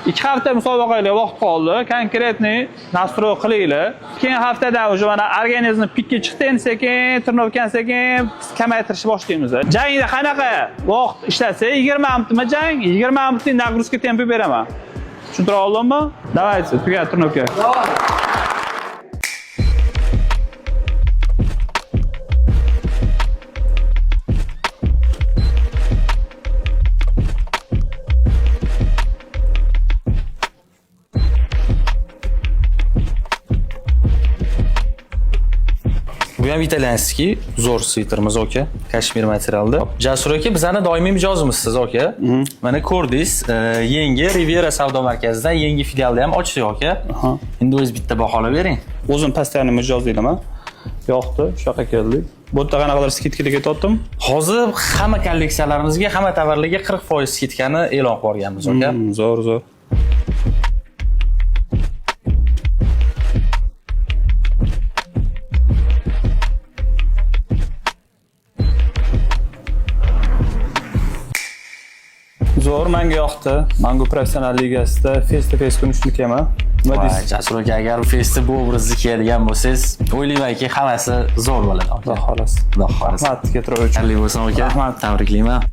2 hafta musobaqaga vaqt qoldi. Konkretniy nastroy qilinglar. Keyin haftada уже mana organizm pikka chiqdi, endi sekin trenirovkani sekin kamaytirishni boshlaymiz. Jangda qanaqa vaqt ishlatsa 20 minutmi jang, 20 minutlik nagruzka tempi beraman. Tushuntira oldimmi? Давайте, tugat trenirovka. Bu ham italyanskiy, zo'r sviterimiz aka, kashmir materialda. Jasur aka, bizning doimiy mijozimizsiz aka. Mana ko'rdingiz, yangi Riviera savdo markazidan yangi filialni ham ochdik aka. Endi o'zingiz bitta baholab bering. O'zim постоянный mijozlayman. Yo'qdi, shu yoqqa keldik. Bu yerda qanaqadir skidkaga ketyaptim. Hozir hamma kolleksiyalarimizga, hamma tovarlarga 40% skidkani e'lon qilib yuborganmiz aka. Zo'r. Zo'r, menga yoqdi. Mangu professional ligasida face to face kunishni kema. Voy, Jasur aka, agar festi bu obrazni kiyadigan bo'lsangiz, o'ylaymanki hammasi zo'r bo'ladi aka. Xudo xolos. Xudo xolos. Rahmat, Ketrovic. Xayrli bo'lsin aka. Tabriklayman.